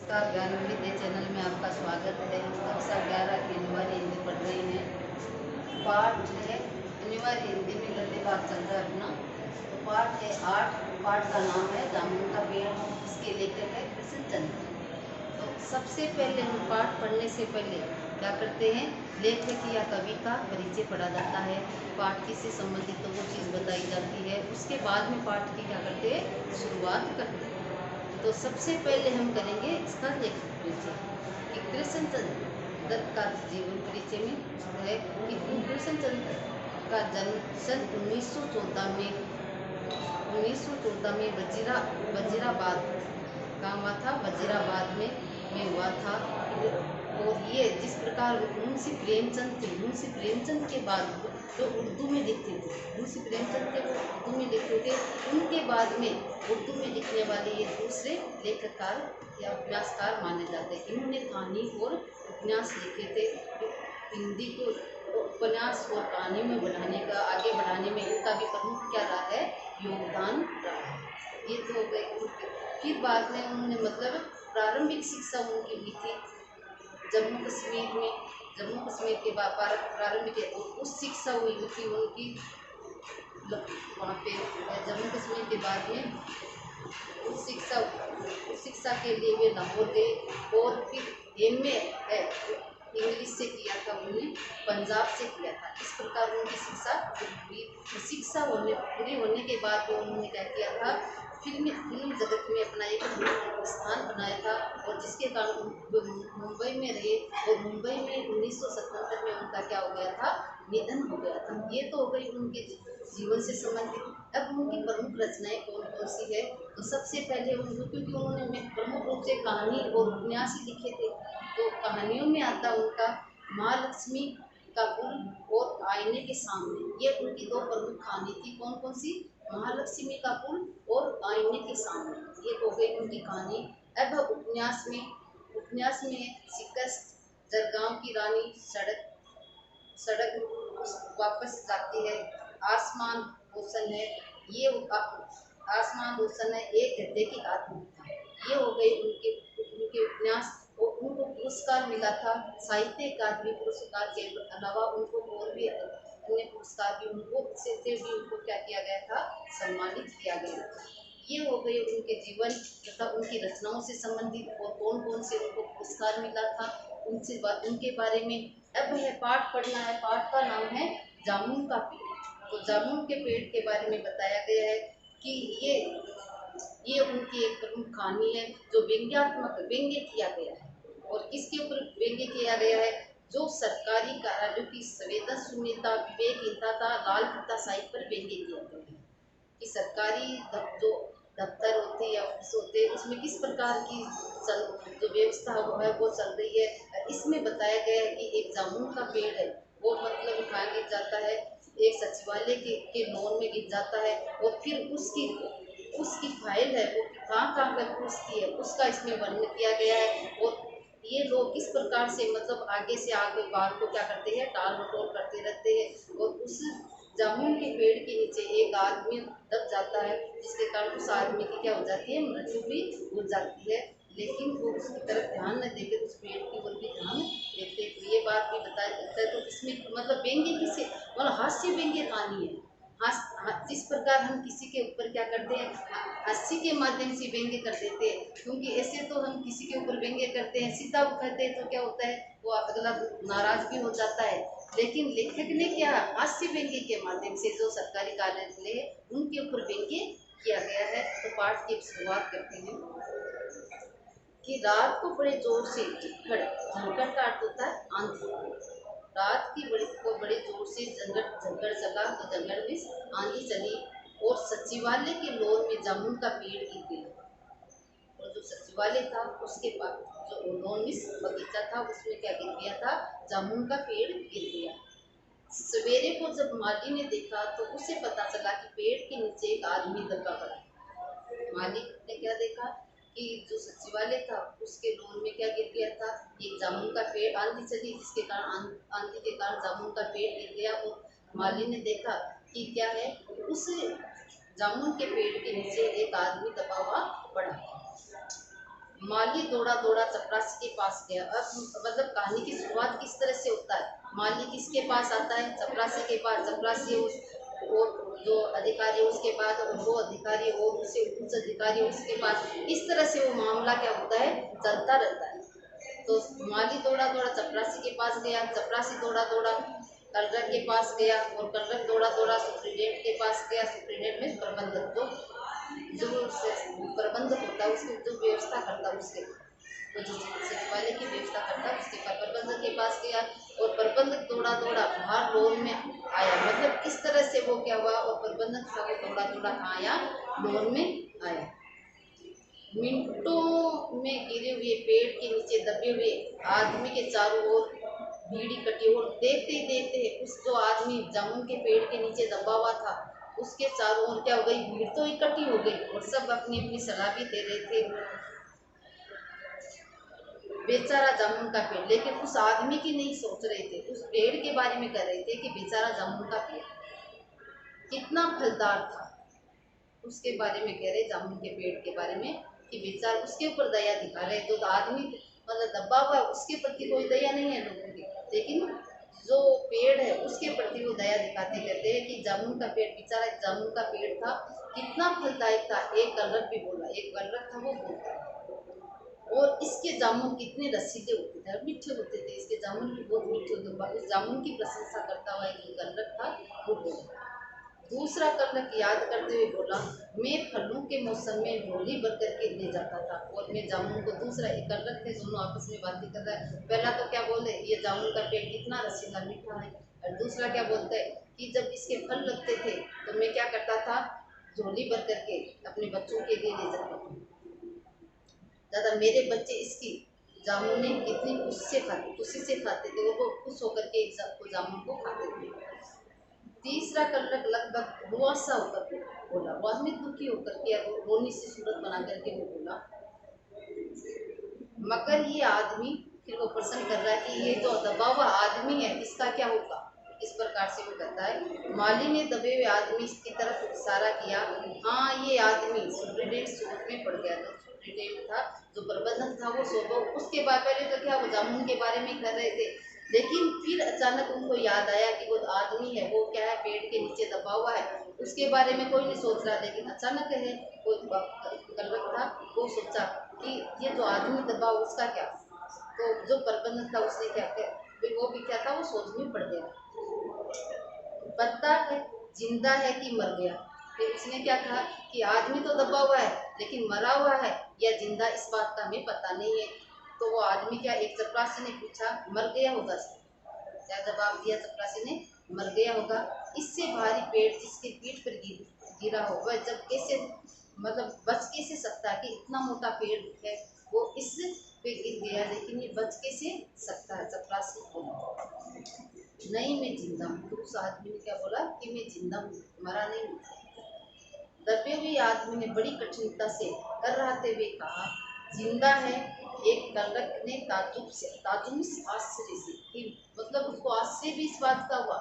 नमस्कार, ज्ञान विद्या चैनल में आपका स्वागत है। कक्षा 11 की अनिवार्य हिंदी पढ़ रही हैं। पाठ है अनिवार्य हिंदी में गद्य भाग चल रहा है अपना। तो पाठ है 8। पाठ का नाम है जामुन का पेड़। इसके लेखक है कृष्णचंद्र। तो सबसे पहले हम पाठ पढ़ने से पहले क्या करते हैं, लेखक या कवि का परिचय पढ़ा जाता है। पाठ किससे संबंधित तो वो चीज़ बताई जाती है। उसके बाद में पाठ की क्या करते हैं, शुरुआत करते हैं। तो सबसे पहले हम करेंगे इसका लेखक परिचय कि कृष्णचंद्र दत्त का जीवन परिचय में है कि कृष्णचंद्र का जन्म सन 1914 में वजीराबाद का हुआ था। वजीराबाद में हुआ था। और ये जिस प्रकार मुंशी प्रेमचंद थे, मुंशी प्रेमचंद के बाद जो उर्दू में लिखते थे, मुंशी प्रेमचंद थे वो उर्दू में लिखते थे। उनके बाद में उर्दू में लिखने वाले ये दूसरे लेखककार या उपन्यासकार माने जाते हैं। इन्होंने कहानी और उपन्यास लिखे थे। हिंदी को उपन्यास और कहानी में आगे बढ़ाने में इनका भी प्रमुख क्या रहा है, योगदान रहा है। ये तो हो गए। फिर बाद में उन्होंने मतलब प्रारंभिक शिक्षा उनकी हुई थी जम्मू कश्मीर के बाद प्रारंभिक उस शिक्षा हुई थी उनकी वहाँ पे जम्मू कश्मीर के बाद में उस शिक्षा के लिए वे लाहौर गए। और फिर एमए इंग्लिश से किया था उन्होंने, पंजाब से किया था। इस प्रकार उनकी शिक्षा पूरी हुई। शिक्षा पूरी होने के बाद उन्होंने क्या किया था, फिल्म जगत में अपना एक स्थान बनाया था। और जिसके कारण मुंबई में रहे। और मुंबई में 1977 में उनका क्या हो गया था, निधन हो गया था। ये तो हो गई उनके जीवन से संबंधित। अब उनकी प्रमुख रचनाएं कौन कौन सी है, तो सबसे पहले क्योंकि उन्होंने प्रमुख रूप से कहानी और उपन्यास ही लिखे थे, तो कहानियों में आता उनका महालक्ष्मी का पुल और आईने के सामने। ये उनकी दो प्रमुख कहानी थी। कौन कौन सी, महालक्ष्मी का पुल और आईने के सामने, ये हो गई उनकी कहानी। अब उपन्यास में शिकस्त, जरगांव की रानी, सड़क वापस जाती है, आसमान रोशन है, ये आसमान रोशन है, एक गद्दे की आत्मकथा। ये हो गई उनके उपन्यास। और उनको पुरस्कार मिला था, साहित्य अकादमी पुरस्कार के अलावा उनको और भी अन्य पुरस्कार भी से भी उनको क्या किया गया था, सम्मानित किया गया था। ये हो गए उनके जीवन तथा उनकी रचनाओं से संबंधित और कौन कौन से उनको पुरस्कार मिला था उनके बारे में। अब है पाठ पढ़ना है। पाठ का नाम है जामुन का पेड़। तो जामुन के पेड़ के बारे में बताया गया है कि ये उनकी एक प्रमुख कहानी है जो व्यंग्य किया गया है। और किसके ऊपर व्यंग्य किया गया है, जो सरकारी कार्यालयों की संवेदन शून्यता, विवेकहीनता का लाल फीताशाही पर व्यंग्य किया गया है कि सरकारी जो दफ्तर होते हैं या ऑफिस होते हैं उसमें किस प्रकार की जो व्यवस्था है वो चल रही है। इसमें बताया गया है कि एक जामुन का पेड़ है, वो मतलब कहाँ गिर जाता है, एक सचिवालय के लॉन में गिर जाता है। और फिर उसकी फाइल है वो कहाँ कहाँ पर पहुँचती है उसका इसमें वर्णन किया गया है। और ये लोग किस प्रकार से मतलब आगे से आगे बात को क्या करते हैं, टाल मटोल करते रहते हैं। और उस जामुन के पेड़ के नीचे एक आदमी दब जाता है, जिसके कारण उस आदमी की क्या हो जाती है, मृत्यु भी हो जाती है। लेकिन वो उसकी तरफ ध्यान न देकर उस पेड़ की ओर भी ध्यान देते। तो ये बात भी बताया जाता है। तो इसमें मतलब व्यंग्य किसे, मतलब हास्य व्यंग्य कहानी है। जिस प्रकार हम किसी के ऊपर क्या करते हैं, हास्य के माध्यम से व्यंग्य कर देते हैं। क्योंकि ऐसे तो हम किसी के ऊपर व्यंग्य करते हैं, सीधा कहते हैं तो क्या होता है, वो अगला नाराज भी हो जाता है। लेकिन लेखक ने क्या, हास्य व्यंग्य के माध्यम से जो सरकारी कार्यालय है उनके ऊपर व्यंग्य किया गया है। तो पाठ की शुरुआत करते हैं कि रात को बड़े जोर से झंझट का अर्थ होता है आंधी। रात की बड़े जोर से झंझट चला, तो झंझट में आंधी चली और सचिवालय के लॉन में जामुन का पेड़ गिर गया। और जो सचिवालय था उसके पास जो लॉन में बगीचा था उसमें क्या गिर गया था, जामुन का पेड़ गिर गया। सवेरे को जब माली ने देखा तो उसे पता चला कि पेड़ के नीचे एक आदमी दबा पड़ा। मालिक ने क्या देखा कि जो सचिवालय था उसके लॉन में क्या गिर गया था, एक जामुन का पेड़। आंधी चली जिसके कारण आंधी के कारण जामुन का पेड़ गिर गया। और माली ने देखा कि क्या है, उस जामुन के पेड़ के नीचे एक आदमी दबा हुआ पड़ा। माली दौड़ा दौड़ा चपरासी के पास गया। अब मतलब कहानी की शुरुआत किस तरह से होता है, माली किसके पास आता है, चपरासी के पास। चपरासी उस और जो अधिकारी उसके पास, और वो अधिकारी और उससे उच्च अधिकारी उसके पास। इस तरह से वो मामला क्या होता है, चलता रहता है। तो माली दौड़ा दौड़ा चपरासी के पास गया, चपरासी दौड़ा दौड़ा कलरक के पास गया, और कलरक दौड़ा दौड़ा सुप्रीटेंडेंट के पास गया। सुप्रीटेंडेंट में प्रबंधक, जो प्रबंधक होता है उसकी जो व्यवस्था करता है, उसके तो जो सचिवालय की व्यवस्था करता है उसके पास, प्रबंधक के पास गया। और प्रबंधक दौड़ा दौड़ा बाहर लोन में आया। मतलब इस तरह से वो क्या हुआ, और प्रबंधक सब दौड़ा दौड़ा आया, लोन में आया। मिनटों में गिरे हुए पेड़ के नीचे दबे हुए आदमी के चारों ओर भीड़ इकट्ठी, और देखते ही देखते उस जो आदमी जामुन के पेड़ के नीचे दबा हुआ था उसके चारों ओर क्या हो गई, भीड़ तो इकट्ठी हो गई, और सब अपनी अपनी सलाह भी दे रहे थे। बेचारा जामुन का पेड़, लेकिन उस आदमी की नहीं सोच रहे थे, उस पेड़ के बारे में कर रहे थे कि बेचारा जामुन का पेड़ कितना फलदार था, उसके बारे में कह रहे, जामुन के पेड़ के बारे में, कि बेचारा उसके ऊपर दया दिखा रहे। जो आदमी मतलब दबा हुआ उसके प्रति कोई दया नहीं है लोगों की, लेकिन जो पेड़ है उसके प्रति वो दया दिखाते, कहते हैं कि जामुन का पेड़, बेचारा जामुन का पेड़ था, कितना फलदायक था। एक कलरक भी बोला, एक कलरक था वो बोलता, और इसके जामुन कितने रसीले होते थे, मीठे होते थे, इसके जामुन भी बहुत मीठे होते थे। उस जामुन की प्रशंसा करता हुआ एक कलरक था वो बोला। दूसरा कलरक याद करते हुए बोला, मैं फलों के मौसम में झोली भर करके ले जाता था, और मैं जामुन को, दूसरा एक कलरक थे, दोनों आपस में बातें कर रहा है। पहला तो क्या बोले, ये जामुन का पेड़ कितना रसीला मीठा है, और दूसरा क्या बोलता है कि जब इसके फल लगते थे तो मैं क्या करता था, झोली भर करके अपने बच्चों के लिए ले जाता था। दादा मेरे बच्चे इसकी जामुन ने कितनी खुशी से खाते थे, वो खुश होकर के इस जामुन को खाते थे। तीसरा कलरक लगभग रुआसा होकर बोला, वो आदमी दुखी होकर के रोनी सी सूरत बना करके वो बोला, मगर ये आदमी, फिर वो प्रश्न कर रहा है कि ये जो दबा हुआ आदमी है इसका क्या होगा। इस प्रकार से वो कहता है, माली ने दबे हुए आदमी की तरफ इशारा किया। हाँ ये आदमी सुप्रीटेंडेंट सोच में पड़ गया। जो सुप्रीटेंडेंट था, जो प्रबंधक था, वो सोचो उसके बाद पहले तो क्या वो जामुन के बारे में कर रहे थे, लेकिन फिर अचानक उनको याद आया कि वो आदमी है वो क्या है, पेड़ के नीचे दबा हुआ है, उसके बारे में कोई नहीं सोच रहा, लेकिन अचानक है कोई कलरक था वो सोचा कि ये जो आदमी दबा उसका क्या। तो जो प्रबंधक था उसने क्या किया, वो भी क्या था, वो सोच में पड़ गया, पता है जिंदा है कि मर गया। फिर उसने क्या कहा कि आदमी तो दबा हुआ है, लेकिन मरा हुआ है या जिंदा इस बात का हमें पता नहीं है। तो वो आदमी क्या, एक चपरासी ने पूछा, मर गया होगा। क्या जवाब दिया चपरासी ने, मर गया होगा। इससे भारी पेड़ जिसके पीठ पर गिरा हो वह जब कैसे मतलब बच कैसे सकता है, कि इतना मोटा पेड़ है वो इस पे गिर गया, लेकिन ये बच कैसे सकता है। चपरासी बोला, नहीं मैं जिंदा हूँ। तो उस आदमी ने क्या बोला कि मैं जिंदा हूँ, मरा नहीं हूँ। दबे हुए आदमी ने बड़ी कठिनता से कर्राते हुए कहा, जिंदा है। एक कलरक ने ताजुब आश्चर्य से, कि मतलब उसको आश्चर्य भी इस बात का हुआ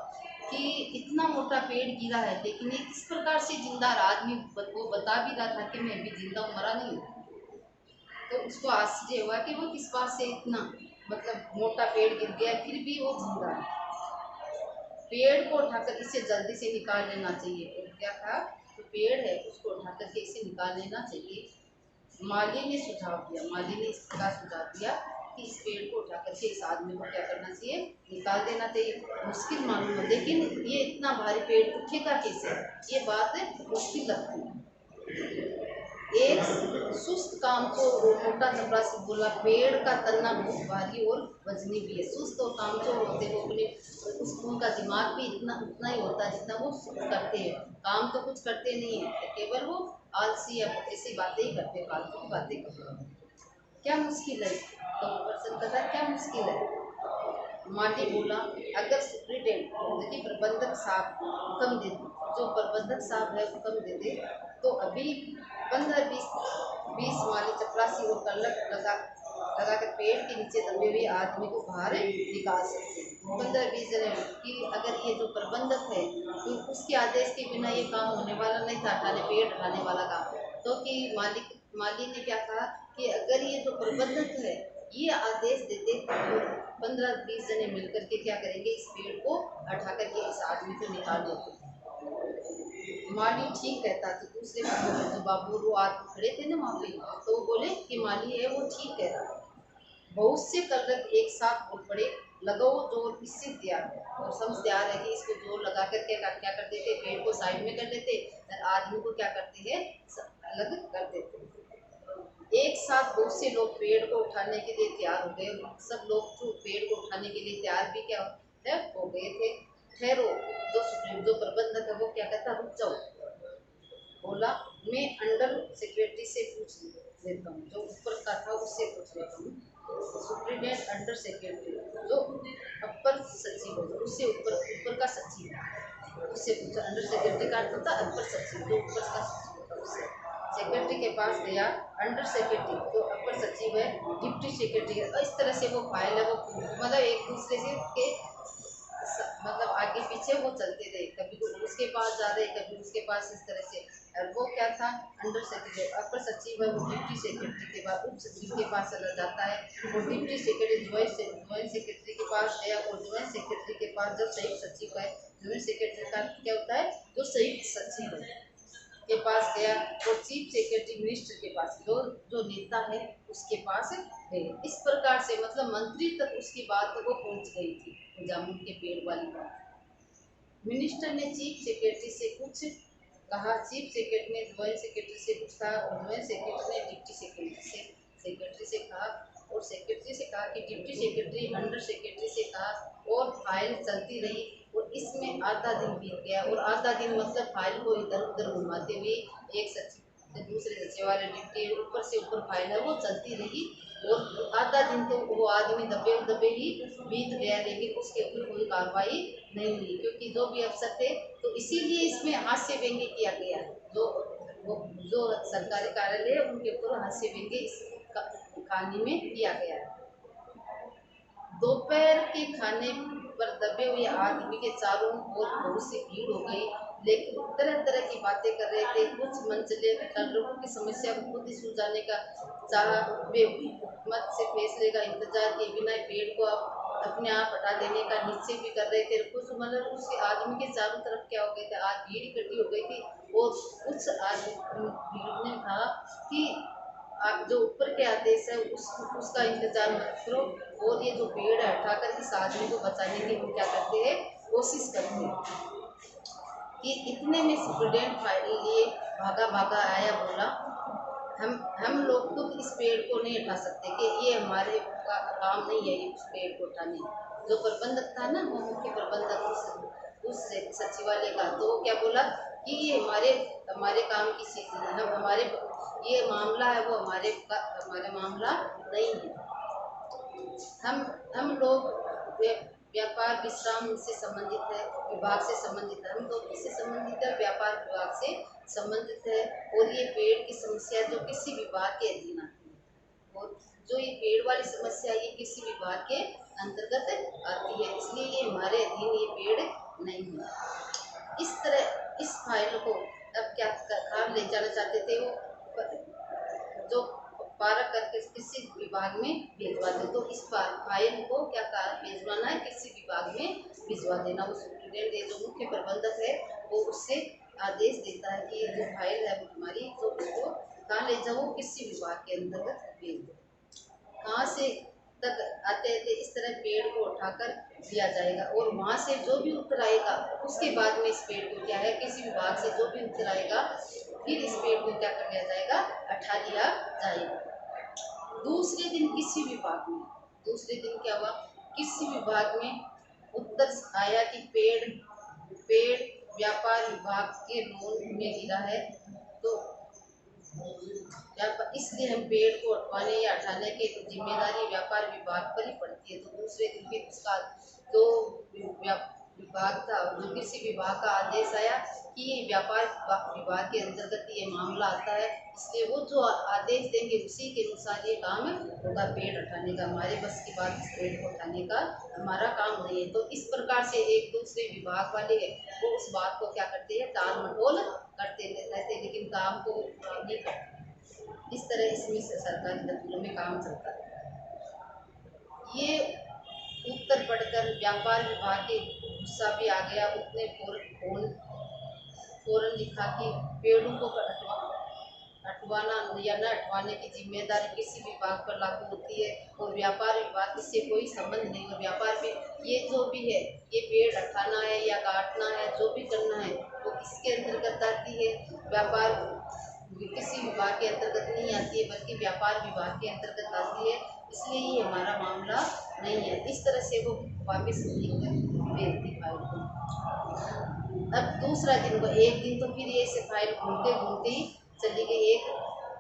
कि इतना मोटा पेड़ गिरा है, लेकिन ये किस प्रकार से जिंदा रहा। आदमी वो बता भी रहा था कि मैं भी जिंदा हूँ, मरा नहीं हूँ। तो उसको आश्चर्य हुआ कि वो किस बात से इतना मतलब मोटा पेड़ गिर गया फिर भी वो जिंदा है। पेड़ को उठाकर इसे जल्दी से निकाल लेना चाहिए। तो क्या था, तो पेड़ है उसको उठाकर के इसे निकाल लेना चाहिए। माली ने सुझाव दिया, माली ने इसका सुझाव दिया कि इस पेड़ को उठा करके इस आदमी को क्या करना चाहिए, निकाल देना चाहिए। मुश्किल मालूम है, लेकिन ये इतना भारी पेड़ उठेगा कैसे, ये बात मुश्किल लगती है। एक सुस्त काम को मोटा चपरासी बोला, पेड़ का तन्ना बहुत भारी और वजनी भी है। सुस्त और कामचोर होते वो अपने उनका दिमाग भी उतना ही होता है जितना वो करते हैं, काम तो कुछ करते नहीं है, केवल वो आलसी या ऐसी बातें ही करते, फालतू की बातें करते। क्या मुश्किल है, तो पर्सन कहता है क्या मुश्किल है। माली बोला, अगर सुप्रीटेंडेंट यदि प्रबंधक साहब हुक्म दे, जो प्रबंधक साहब है हुक्म दे दे, तो अभी 15-20 माली चपरासी और कलक लगाकर पेड़ के नीचे दबे हुए आदमी को बाहर निकाल सकते हैं। 15-20 जने कि अगर ये जो प्रबंधक है तो उसके आदेश के बिना ये काम होने वाला नहीं था, पेड़ हटाने वाला काम। तो कि माली ने क्या कहा कि अगर ये जो प्रबंधक है ये आदेश देते तो 15-20 जने मिलकर के क्या करेंगे, इस पेड़ को हटा करके इस आदमी को निकाल देते। माली ठीक कहता तो दूसरे जो बाबू वो आदमी खड़े थे ना वहाँ पे, तो वो बोले कि माली है वो ठीक कह रहा है। बहुत से कलरक एक साथ बोल पड़े, लगाओ जोर इससे तैयार है। और समझ तैयार है कि इसको जोर लगा करके क्या कर देते, पेड़ को साइड में कर देते और आदमी को क्या करते हैं, अलग कर देते। एक साथ बहुत से लोग पेड़ को उठाने के लिए तैयार हो गए। सब लोग जो पेड़ को उठाने के लिए तैयार भी क्या है हो गए थे। ठहरो, जो प्रबंधक है वो क्या कहता, रुक जाओ। बोला मैं अंडर सेक्रेटरी से पूछ लेता हूँ, जो ऊपर का था उससे पूछ लेता हूँ। सुप्रीडेंट अंडर सेक्रेटरी जो अपर सचिव है, उससे ऊपर का सचिव है, उससे पूछा। अंडर सेक्रेटरी का अर्थ होता है अपर सचिव, जो ऊपर का सचिव होता है उससे। सेक्रेटरी के पास गया। अंडर सेक्रेटरी जो अपर सचिव है, डिप्टी सेक्रेटरी है, इस तरह से वो फाइल है वो मतलब एक दूसरे से के मतलब आगे पीछे वो चलते थे। कभी उसके पास जा रहे, कभी उसके पास, इस तरह से। और वो क्या था, अंडर सेक्रेटरी अपर सचिव है, वो डिप्टी सेक्रेटरी के पास, उप सचिव के पास चला जाता है। वो डिप्टी सेक्रेटरी ज्वाइंट सेक्रेटरी के पास गया, और ज्वाइंट सेक्रेटरी के पास जो संयुक्त सचिव है, ज्वाइंट सेक्रेटरी का क्या होता है, जो संयुक्त सचिव है के पास गया। और चीफ सेक्रेटरी मिनिस्टर के पास, जो नेता है उसके पास गए। इस प्रकार से मतलब मंत्री तक उसकी बात वो पहुंच गई थी, जामुन के पेड़ वाली बात। मिनिस्टर ने चीफ सेक्रेटरी से कुछ कहा, चीफ सेक्रेटरी ने ज्वाइंट सेक्रेटरी से कुछ कहा, और ज्वाइंट सेक्रेटरी ने डिप्टी सेक्रेटरी से कहा, और सेक्रेटरी से कहा कि डिप्टी सेक्रेटरी अंडर सेक्रेटरी से कहा, और फाइल चलती रही। और इसमें आधा दिन बीत गया, और आधा दिन मतलब फाइल को इधर उधर घुमाते हुए एक सचिव से दूसरे सचिव वाले डिप्टी ऊपर से ऊपर फाइल है वो चलती रही। और आधा दिन तो वो आदमी दबे ही बीत गया, लेकिन उसके ऊपर कोई कार्रवाई नहीं हुई, क्योंकि जो भी अफसर थे, तो इसीलिए इसमें हास्य व्यंग्य किया गया। जो सरकारी कार्यालय है उनके ऊपर हास्य व्यंग्य इस कहानी में किया गया है। दोपहर के खाने पर दबे हुए आदमी के चारों ओर बहुत सी भीड़ हो गई, लेकिन तरह तरह की बातें कर रहे थे। कुछ मंचले लोगों की समस्या को खुद ही सुलझाने का चाहा, वे हुकूमत से फैसले का इंतजार किए बिना पेड़ को अपने आप हटा देने का निश्चय भी कर रहे थे। कुछ मतलब उसके आदमी के चारों तरफ क्या हो गए थे, आज भीड़ इकट्ठी हो गई थी। और कुछ आदमी भीड़ ने कहा कि आप जो ऊपर के आदेश है उसका इंतजार मत करो, और ये जो पेड़ है हटाकर इस आदमी को बचाने की हम क्या करते हैं, कोशिश करते हैं। कि इतने में स्टूडेंट फाइल लिए भागा आया, बोला हम लोग खुद इस पेड़ को नहीं हटा सकते, कि ये हमारे काम नहीं है इस पेड़ को उठाने। जो प्रबंधक था ना, वो मुख्य प्रबंधक उस सचिवालय का, तो वो क्या बोला कि ये हमारे काम की चीज नहीं है, हमारे ये मामला है वो हमारे मामला नहीं है। हम लोग व्यापार विश्राम से संबंधित है, विभाग से संबंधित है। हम लोग किससे संबंधित है, व्यापार विभाग से संबंधित है। और ये पेड़ की समस्या जो किसी विभाग के अधीन आती है, और जो ये पेड़ वाली समस्या ये किसी विभाग के अंतर्गत आती है, इसलिए ये हमारे अधीन ये पेड़ नहीं है। इस तरह इस फाइल को अब क्या काम ले जाना चाहते थे, वो जो पारक करके किसी विभाग में भिजवा दे। तो इस फाइल को क्या भिजवाना है, किसी विभाग में भिजवा देना। वो सुप्रीडेंट जो मुख्य प्रबंधक है वो उससे आदेश देता है कि ये जो फाइल है हमारी, तो उसको कहाँ ले जाओ, किसी विभाग के अंतर्गत भेज दो। कहाँ से तक आते थे, इस तरह पेड़ को उठाकर दिया जाएगा, और वहाँ से जो भी उत्तर आएगा उसके बाद में इस पेड़ को क्या है, किसी विभाग से जो भी उत्तर आएगा फिर इस पेड़ को क्या कर लिया जाएगा, हटा लिया जाएगा। दूसरे दिन किसी विभाग में, दूसरे दिन क्या हुआ, किसी विभाग में उत्तर आया कि पेड़ व्यापार विभाग के लोन में गिरा है, तो इसलिए हम पेड़ को हटवाने या हटाने की जिम्मेदारी व्यापार विभाग पर ही पड़ती है। तो दूसरे दिन फिर उसका जो विभाग था, जो कृषि विभाग का आदेश आया कि ये व्यापार विभाग के अंतर्गत ये मामला आता है, इसलिए वो जो आदेश देंगे उसी के अनुसार ये काम होगा पेड़ हटाने का। हमारे बस की बात इस पेड़ को हटाने का हमारा काम नहीं है। तो इस प्रकार से एक दूसरे विभाग वाले वो उस बात को क्या करते हैं, टाल मटोल करते रहते, लेकिन काम को नहीं करते। इस तरह इसमें से सरकारी दफ्तरों में काम चलता है। ये उत्तर पढ़कर व्यापार विभाग के गुस्सा भी आ गया। उसने फौरन लिखा कि पेड़ों को हटवाना या न हटवाने की जिम्मेदारी किसी विभाग पर लागू होती है और व्यापार विभाग इससे कोई संबंध नहीं है। व्यापार में ये जो भी है, ये पेड़ हटाना है या काटना है, जो भी करना है वो किसके अंतर्गत आती है? व्यापार किसी विभाग के अंतर्गत नहीं आती है, बल्कि व्यापार विभाग के अंतर्गत आती है। इसलिए ये हमारा मामला नहीं है। इस तरह से वो वापस भेज दी फाइल को। अब दूसरा दिन को एक दिन तो फिर ये से फाइल घूमते घूमते ही चली गई।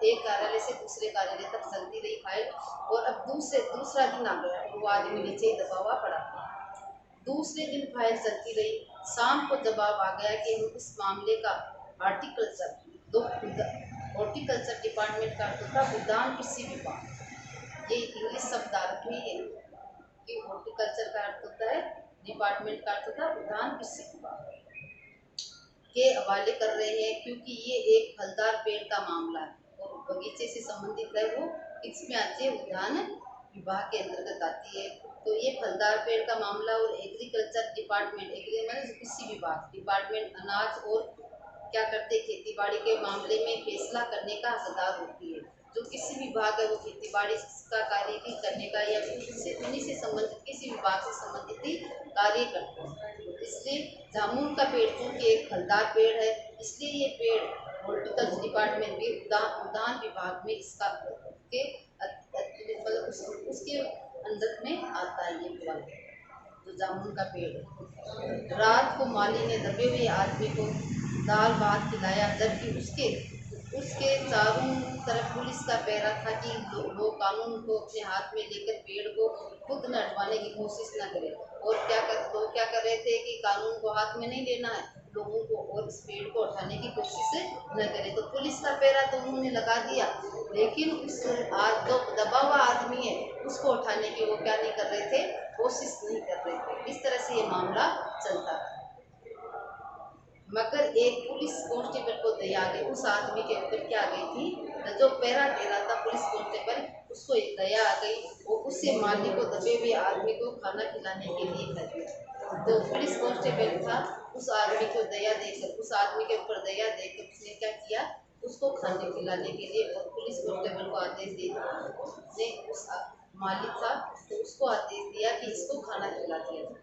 एक कार्यालय से दूसरे कार्यालय तक चलती रही फाइल। और अब दूसरा दिन आ गया, वो आदमी नीचे ही दबा हुआ पड़ा। दूसरे दिन फाइल चलती रही। शाम को जवाब आ गया कि हम इस मामले का हॉर्टिकल्चर डिपार्टमेंट का तथा उद्यान कृषि विभाग, ये इंग्लिश शब्दार्थ में है कि हॉर्टिकल्चर का अर्थ होता है डिपार्टमेंट का अर्थ होता है उद्यान कृषि विभाग, के हवाले कर रहे हैं, क्योंकि ये एक फलदार पेड़ का मामला है और बगीचे से संबंधित है। वो इसमें आती है, उद्यान विभाग के अंतर्गत आती है। तो ये फलदार पेड़ का मामला और एग्रीकल्चर डिपार्टमेंट, कृषि विभाग डिपार्टमेंट अनाज और क्या करते, खेती बाड़ी के मामले में फैसला करने का हकदार होती है। जो किसी विभाग है वो खेती बाड़ी का कार्य भी करने का या उन्हीं से संबंधित किसी विभाग से संबंधित ही कार्य करते हैं। इसलिए जामुन का पेड़ चूंकि एक फलदार पेड़ है, इसलिए ये पेड़ हॉर्टिकल्चर डिपार्टमेंट भी उद्यान विभाग में इसका के मतलब उसके अंदर में आता है। ये फल जो जामुन का पेड़ है। रात को माली ने दबे हुए आदमी को दाल भात खिलाया, जबकि उसके चारों तरफ पुलिस का पहरा था कि लोग कानून को अपने हाथ में लेकर पेड़ को खुद न हटवाने की कोशिश न करें। और लोग क्या कर रहे थे कि कानून को हाथ में नहीं लेना है लोगों को, और इस पेड़ को उठाने की कोशिश न करें। तो पुलिस का पहरा तो उन्होंने लगा दिया, लेकिन उस जो दबा हुआ आदमी है उसको उठाने की वो क्या नहीं कर रहे थे, कोशिश नहीं कर रहे थे। इस तरह से ये मामला चलता है। मगर एक पुलिस कांस्टेबल को दया आ गई, उस आदमी के ऊपर क्या आ गई थी, जो पहरा दे रहा था पुलिस कांस्टेबल, उसको एक दया आ गई और उससे माली को दबे हुए आदमी को खाना खिलाने के लिए कर दिया। तो पुलिस कांस्टेबल था, उस आदमी को दया देकर, उस आदमी के ऊपर दया देकर उसने क्या किया, उसको खाने खिलाने के लिए पुलिस कांस्टेबल को आदेश दे दिया। उस मालिक था तो उसको आदेश दिया कि इसको खाना खिला दिया।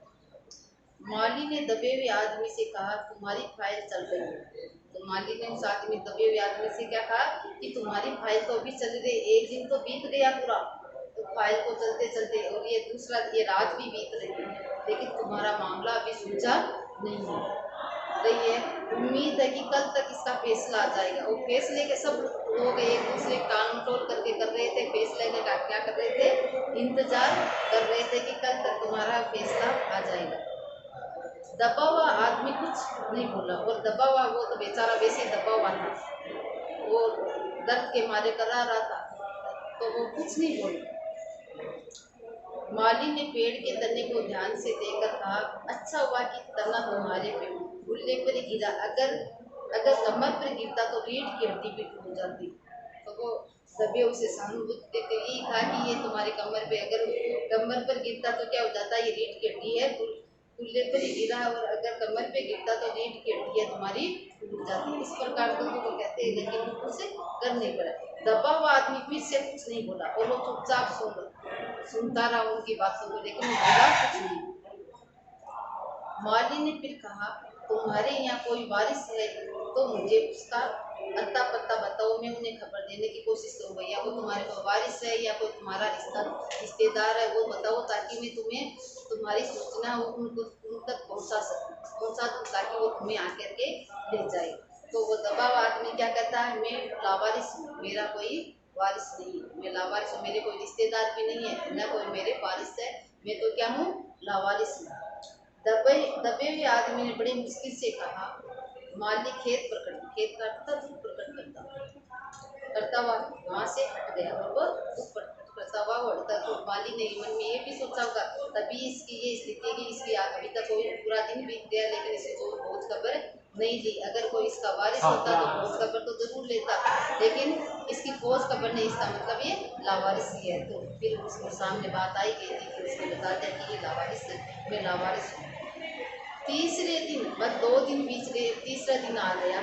माली ने दबे हुए आदमी से कहा, तुम्हारी फाइल चल रही है। तो माली ने उस आदमी दबे हुए आदमी से क्या कहा कि तुम्हारी फाइल तो अभी चल रही, एक दिन तो बीत गया पूरा, तो फाइल को चलते चलते, और ये रात भी बीत रही है, लेकिन तुम्हारा मामला अभी सुलझा नहीं है। रही है उम्मीद है कि कल तक इसका फैसला आ जाएगा। और फैसले के सब लोग एक दूसरे कान टोल करके कर रहे थे, फैसले का क्या कर रहे थे, इंतजार कर रहे थे कि कल तक तुम्हारा फैसला आ जाएगा। दबा हुआ आदमी कुछ नहीं बोला, और दबा हुआ वो तो बेचारा वैसे दबा हुआ था, वो दर्द के मारे करा रहा था, तो वो कुछ नहीं बोला। माली ने पेड़ के तने को ध्यान से देखकर कहा, अच्छा हुआ कि तना तुम्हारे गुल्ले पर गिरा, अगर कमर पर गिरता तो रीढ़ की हड्डी भी टूट जाती। तो वो दबे उसे सहानुभूति देते यही कहा कि ये तुम्हारी कमर पे, अगर कमर पर गिरता तो क्या हो जाता, ये रीढ़ की हड्डी है, गुल्ले पर ही गिरा, और अगर कमर पे गिरता तो रीढ़ की हड्डी है तुम्हारी टूट जाती। इस प्रकार तो वो कहते हैं, लेकिन उसे कर नहीं पड़ा। दबा हुआ आदमी फिर से कुछ नहीं बोला और वो चुपचाप सुनता रहा उनकी बातों को, लेकिन वो बोला कुछ नहीं। माली ने फिर कहा, तुम्हारे यहाँ कोई वारिस है तो मुझे उसका अता पता बताओ, मैं उन्हें खबर देने की कोशिश करूँगा। या वो तुम्हारे को वारिस है या कोई तुम्हारा रिश्तेदार है, वो बताओ, ताकि मैं तुम्हें तुम्हारी सूचना उन तक पहुँचा दूँ, ताकि वो तुम्हें आकर के ले जाए। तो वो दबा हुआ आदमी क्या कहता है, मैं लावारिस हूँ, मेरा कोई वारिस नहीं है, मैं लावारिस हूँ, मेरे कोई रिश्तेदार भी नहीं है, न कोई मेरे वारिस है, मैं तो क्या हूँ, लावारिस हूँ। दबे हुए आदमी ने बड़ी मुश्किल से कहा, माली खेत प्रकट करता हुआ वहाँ से हट गया, और वो दुख प्रकट करता हुआ वो हटता। तो माली ने मन में ये भी सोचा होगा, तभी इसकी ये स्थिति की, इसकी अभी तक कोई पूरा दिन बीत गया, लेकिन इसे कोई खोज खबर नहीं ली। अगर कोई इसका वारिस होता तो कोर्स कबर तो जरूर लेता, लेकिन इसकी कोर्स कबर नहीं, इसका मतलब ये लावारिस ही है। तो फिर उसके सामने बात आई गई थी कि उसने बता दिया कि ये लावारिस है, मैं लावारिस हूँ। तीसरे दिन, बस 2 दिन बीच गए, तीसरा दिन आ गया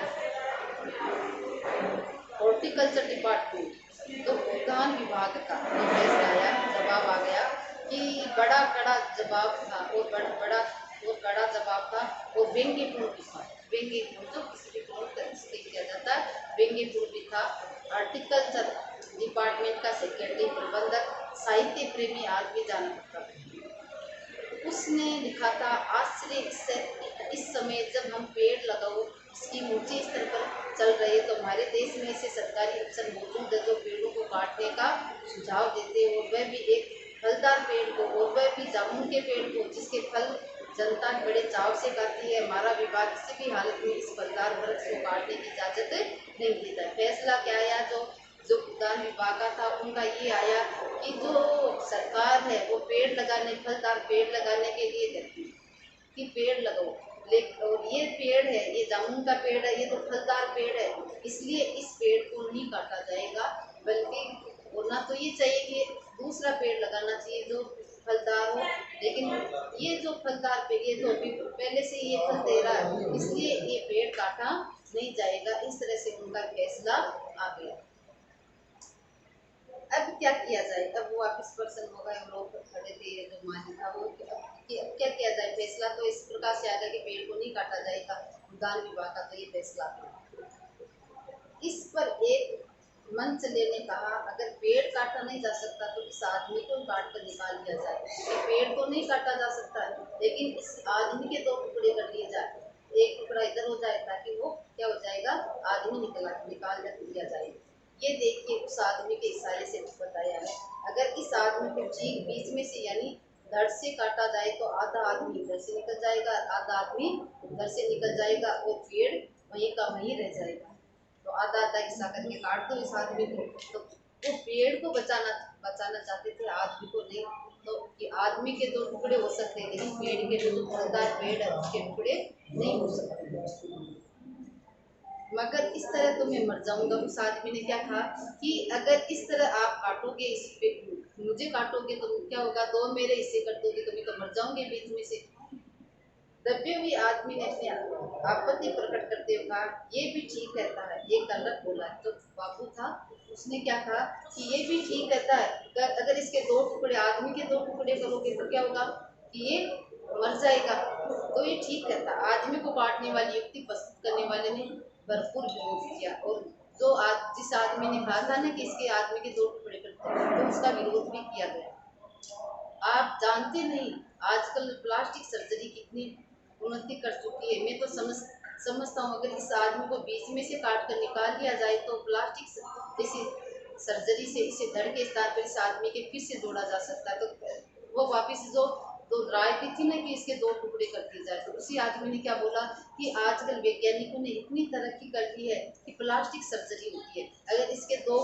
हॉर्टिकल्चर डिपार्टमेंट, तो उद्यान विभाग का जो फैसला आया, जवाब आ गया कि बड़ा कड़ा जवाब था, और बड़ा जवाब था, और व्यंग्यपूर्ण भी था। व्यंग्यपूर्ण, जो किसी भी पूर्ण इसलिए किया जाता है, व्यंग्यपूर्ण भी था। हॉर्टिकल्चर डिपार्टमेंट का सेक्रेटरी प्रबंधक साहित्य प्रेमी आदमी जाना पड़ता था। उसने लिखा था, आश्चर्य इस समय जब हम पेड़ लगाओ इसकी ऊंचे स्तर पर चल रहे, तो हमारे देश में ऐसे सरकारी अफसर मौजूद है जो पेड़ों को काटने का सुझाव देते हैं, और वह भी एक फलदार पेड़ को, और वह भी जामुन के पेड़ को, जिसके फल जनता बड़े चाव से खाती है। हमारा विभाग किसी भी हालत में इस फलदार वृक्ष को काटने की इजाजत नहीं देता। फैसला क्या आया, जो उद्यान विभाग का था उनका ये आया कि जो सरकार है वो पेड़ लगाने, फलदार पेड़ लगाने के लिए कहती है कि पेड़ लगाओ, लेकिन और ये पेड़ है, ये जामुन का पेड़ है, ये तो फलदार पेड़ है, इसलिए इस पेड़ को नहीं काटा जाएगा, बल्कि होना तो ये चाहिए कि दूसरा पेड़ लगाना चाहिए जो फलदार हो। लेकिन ये जो फलदार पेड़, ये तो अभी पहले से ये फल दे रहा है, इसलिए ये पेड़ काटा नहीं जाएगा। इस तरह से उनका फैसला आ गया। अब क्या किया जाए, अब वो वापिस पर्सन हो गए, लोग खड़े थे, जो मालिक था वो, अब क्या किया जाए, फैसला तो इस प्रकार से आ गया कि पेड़ को नहीं काटा जाएगा। उद्यान विभाग का तो ये फैसला था। इस पर एक मंच लेने कहा, अगर पेड़ काटा नहीं जा सकता तो इस आदमी को काट कर निकाल दिया जाए। पेड़ तो नहीं काटा जा सकता, लेकिन इस आदमी के 2 टुकड़े कर लिए जाए, एक टुकड़ा इधर हो जाए ताकि वो क्या हो जाएगा, आदमी निकाल दिया जाएगा। ये देखिए उस आदमी के इशारे से बताया है, अगर इस आदमी को ठीक बीच में से यानी धड़ से काटा जाए तो आधा आदमी इधर से निकल जाएगा, आधा आदमी उधर से निकल जाएगा, और पेड़ वहीं का वहीं रह जाएगा। तो आधा आधा हिस्सा करके काट दो इस आदमी को। तो वो पेड़ को बचाना चाहते थे, आदमी को नहीं। तो कि आदमी के 2 टुकड़े हो सकते हैं, लेकिन पेड़ के जो फलदार पेड़ है उसके टुकड़े नहीं हो सकते। मगर इस तरह तो मैं मर जाऊंगा। उस आदमी ने क्या कहा कि अगर इस तरह आप काटोगे, इस पे मुझे काटोगे तो क्या होगा, 2 मेरे हिस्से कर दोगे तो मैं तो मर जाऊंगे बीच में से। दबे हुए आदमी ने अपनी आपत्ति प्रकट करते हुए कहा, ये भी ठीक कहता है। एक अलग बोला, तो बाबू था उसने क्या कहा कि ये भी ठीक कहता है, अगर इसके 2 टुकड़े, आदमी के 2 टुकड़े करोगे तो क्या होगा कि ये मर जाएगा। तो ये ठीक कहता। आदमी को काटने वाली युक्ति प्रस्तुत करने वाले ने भरपूर विरोध किया, और जिस आदमी ने कहा था ना कि इसके आदमी के 2 टुकड़े करते हैं, तो उसका विरोध भी किया गया। आप जानते नहीं आजकल प्लास्टिक सर्जरी कितनी उन्नति कर चुकी है। मैं तो समझता हूँ अगर इस आदमी को बीच में से काट कर निकाल दिया जाए तो प्लास्टिक जैसी सर्जरी से इसे धड़ के स्थान पर इस आदमी के फिर से जोड़ा जा सकता है। तो वो वापिस जो राय की थी ना कि इसके 2 टुकड़े कर दिए जाए, तो उसी आदमी ने क्या बोला कि आजकल वैज्ञानिकों ने इतनी तरक्की कर दी है कि प्लास्टिक सर्जरी होती है, अगर इसके दो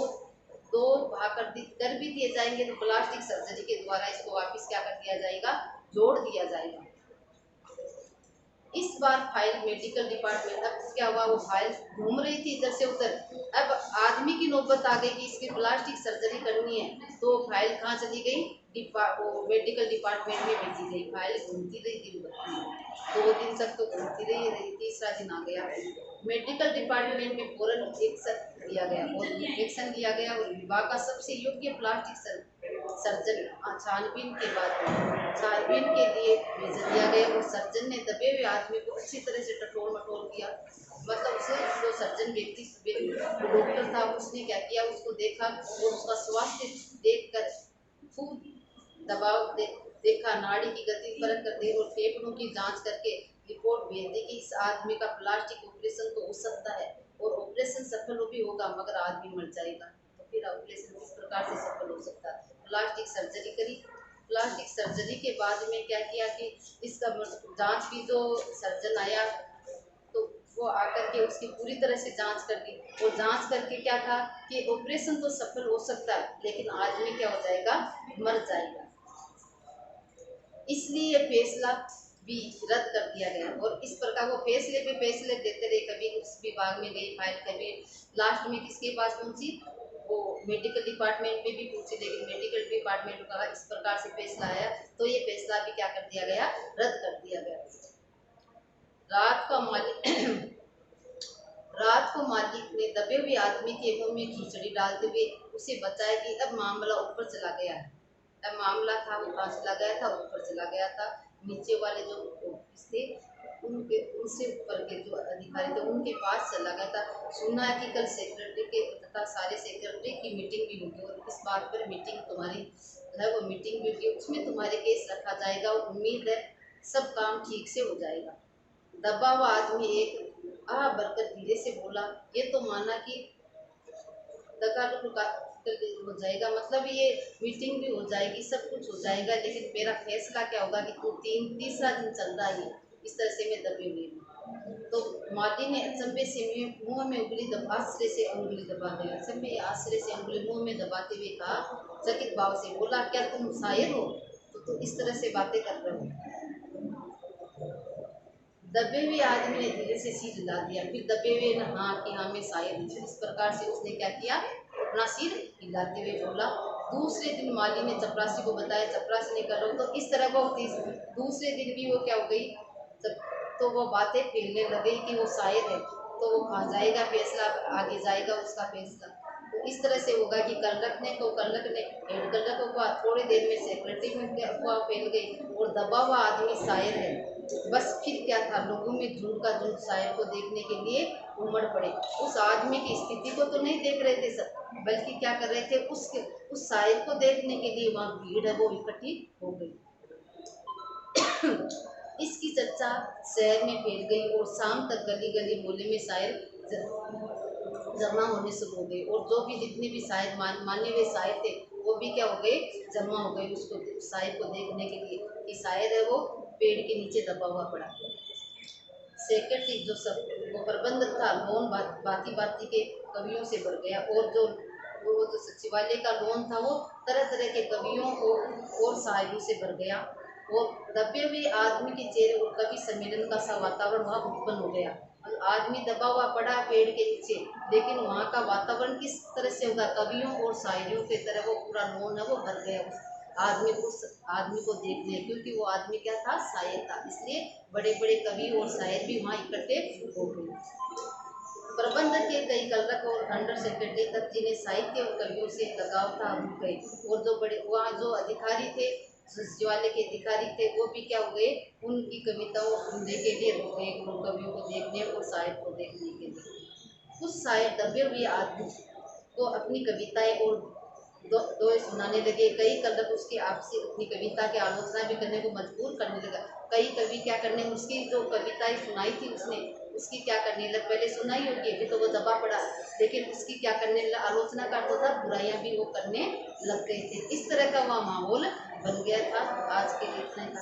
भाग कर भी दिए जाएंगे तो प्लास्टिक सर्जरी के द्वारा इसको वापस क्या कर दिया जाएगा, जोड़ दिया जाएगा। इस बार फाइल मेडिकल डिपार्टमेंट, अब क्या हुआ, वो फाइल घूम रही थी इधर से उधर। अब आदमी की नौबत आ गई कि इसकी प्लास्टिक सर्जरी करनी है, तो फाइल कहाँ चली गई, वो मेडिकल डिपार्टमेंट में भेजी गई। फाइल घूमती रही दिन भर, 2 दिन तक तो घूमती रही। तीसरा दिन आ गया, मेडिकल डिपार्टमेंट में फौरन एक्शन लिया गया और विभाग का सबसे योग्य प्लास्टिक सर्जन छानबीन के बाद छानबीन के लिए भेज दिया गया। और सर्जन ने दबे हुए आदमी को अच्छी तरह से टटोल मटोल किया। मतलब उसे जो सर्जन व्यक्ति डॉक्टर था उसने क्या किया, उसको देखा और उसका स्वास्थ्य देखकर खूब दबाव देखा, नाड़ी की गति परख कर दी और फेफड़ों की जांच करके रिपोर्ट भेज दी कि इस आदमी का प्लास्टिक ऑपरेशन तो हो सकता है और ऑपरेशन सफल भी होगा, मगर आदमी मर जाएगा। तो फिर ऑपरेशन किस प्रकार से सफल हो सकता है। प्लास्टिक सर्जरी करी। प्लास्टिक सर्जरी के बाद में क्या किया कि इसका जांच की, जो सर्जन आया तो वो आकर के उसकी पूरी तरह से जांच कर दी, और जांच करके क्या था कि ऑपरेशन तो सफल हो सकता है लेकिन आदमी क्या हो जाएगा, मर जाएगा। इसलिए फैसला भी रद्द कर दिया गया। और इस प्रकार वो फैसले पे फैसले देते रहे, कभी उस विभाग में गई फाइल, कभी लास्ट में किसके पास पहुंची, वो मेडिकल डिपार्टमेंट में भी पहुंची, लेकिन मेडिकल डिपार्टमेंट का इस प्रकार से फैसला आया तो ये फैसला भी क्या कर दिया गया, रद्द कर दिया गया। रात का मालिक रात को मालिक ने दबे हुए आदमी के मुंह में खिचड़ी डालते हुए उसे बताया कि अब मामला ऊपर चला गया है। अब मामला था वो कहाँ चला गया था, ऊपर चला गया था। नीचे वाले जो ऑफिस थे उनके, उनसे ऊपर के जो अधिकारी थे उनके पास चला गया था। सुना है कि कल सेक्रेटरी के तथा सारे सेक्रेटरी की मीटिंग भी होगी और इस बात पर मीटिंग तुम्हारी है वो मीटिंग भी होगी, उसमें तुम्हारे केस रखा जाएगा और उम्मीद है सब काम ठीक से हो जाएगा। दबा हुआ आदमी एक भरकर धीरे से बोला, ये तो माना कि हो जाएगा, मतलब ये मीटिंग भी हो जाएगी, सब कुछ हो जाएगा, लेकिन मेरा फैसला क्या होगा कि तू तीसरा दिन चल रहा है इस तरह से मैं दबे हुए हूँ। तो माली ने अचंभे से मुंह में आश्चर्य से उंगली दबा दी, अचंभे आश्चर्य से उंगली मुंह में दबाते हुए कहा, चकित भाव से बोला, क्या तुम शायर हो तो तुम इस तरह से बातें कर रहे हो। दबे हुए आदमी ने धीरे से सिर हिला दिया, फिर दबे हुए ने हाँ कि हाँ मैं शायर हूँ। इस प्रकार से उसने क्या किया, अपना सिर हिलाते हुए बोला। दूसरे दिन माली ने चपरासी को बताया, चपरासी ने करो तो इस तरह वो दूसरे दिन भी वो क्या हो गई, तो वो बातें फैलने लग गई कि वो शायर है, तो वो कहाँ जाएगा फैसला, आगे जाएगा उसका फैसला। तो इस तरह से होगा कि कलरक ने हेड कलरक को थोड़ी देर में सेक्रेटरी में अफवाह फैल गई और दबा हुआ आदमी शायर है। बस फिर क्या था, लोगों में झुंड का झुंड शायर को देखने के लिए उमड़ पड़े। उस आदमी की स्थिति को तो नहीं देख रहे थे सब, बल्कि क्या कर रहे थे, उस शायर को देखने के लिए वहाँ भीड़ है वो इकट्ठी हो गई। इसकी चर्चा शहर में फैल गई और शाम तक गली गली मोहल्ले में शायर जमा होने शुरू हो गए। और जो भी जितने भी शायर माने हुए शायर थे वो भी क्या हो गए, जमा हो गए उसको शायर को देखने के लिए कि शायर है वो पेड़ के नीचे दबा हुआ पड़ा। सेक्रेटरी जो सब वो प्रबंधक था, लोन बाती बाती के कवियों से भर गया और जो सचिवालय का लोन था वो तरह तरह के कवियों और शायरों से भर गया। और दबे हुए आदमी के चेहरे और कवि सम्मेलन का सा वातावरण वहाँ उत्पन्न हो गया। आदमी दबा हुआ पड़ा पेड़ के नीचे, लेकिन वहाँ का वातावरण किस तरह से होगा, कवियों और शायरियों की तरह वो पूरा लोन है वो भर गया उस आदमी को देखने, क्योंकि वो आदमी क्या था, शायर था, इसलिए बड़े बड़े कवि और शायर भी वहाँ इकट्ठे हो गए। प्रबंधक के कई कलरक और अंडर सेक्रेटरी तक जिन्हें साहित्य और कवियों से लगाव था रुक गए, और जो बड़े वहाँ जो अधिकारी थे, सचिवालय के अधिकारी थे, वो भी क्या हो गए, उनकी कविताओं सुनने के लिए रुक गए, उन कवियों को देखने और शायर को देखने के लिए। कुछ शायर दबे हुए आदमी को अपनी कविताएं और दोहे सुनाने लगे। कई कलरक उसके आपसे अपनी कविता की आलोचना भी करने को मजबूर करने लगा। कई कवि क्या करने, उसकी जो कविताएं सुनाई थी उसने, उसकी क्या करने लग, पहले सुनाई होगी अभी तो वो दबा पड़ा, लेकिन उसकी क्या करने लगा, आलोचना करता था, बुराइयां भी वो करने लग गए थे। इस तरह का वह माहौल बन गया था। आज के लिए इतना ही था।